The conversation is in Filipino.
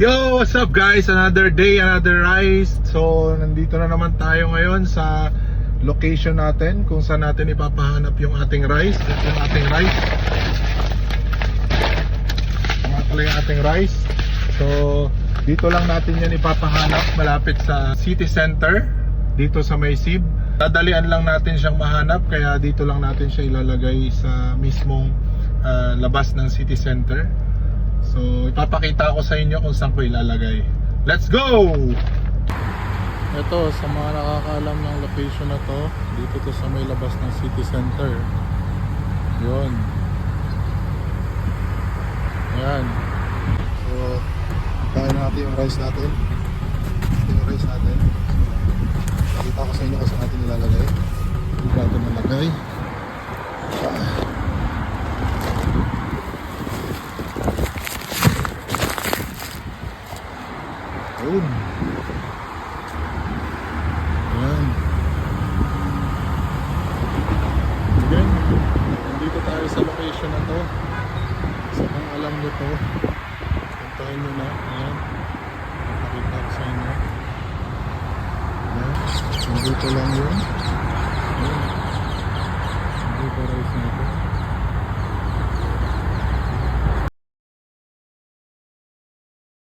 Yo, what's up guys? Another day, another rise. So, nandito na naman tayo ngayon sa location natin kung saan natin ipapahanap yung ating rice. Ito yung ating rice. Mga pala yung ating rice. So, dito lang natin yan ipapahanap malapit sa city center. Dito sa may SIB. Dadalian lang natin siyang mahanap, kaya dito lang natin siya ilalagay sa mismong labas ng city center. So, ipapakita ko sa inyo kung saan ko ilalagay. Let's go! Ito, sa mga nakakaalam ng location na to, dito to sa may labas ng city center. Yun. Ayan. So, kain natin yung rice natin. Ito yung rice natin. Pakita ko sa inyo kung saan natin ilalagay. Dito natin nalagay. Ayun. Ayan. Again, nandito tayo sa location na to. So kung alam nyo to, puntahin nyo na. Ayan. Napakita ko sa inyo. Ayan. Nandito lang yun.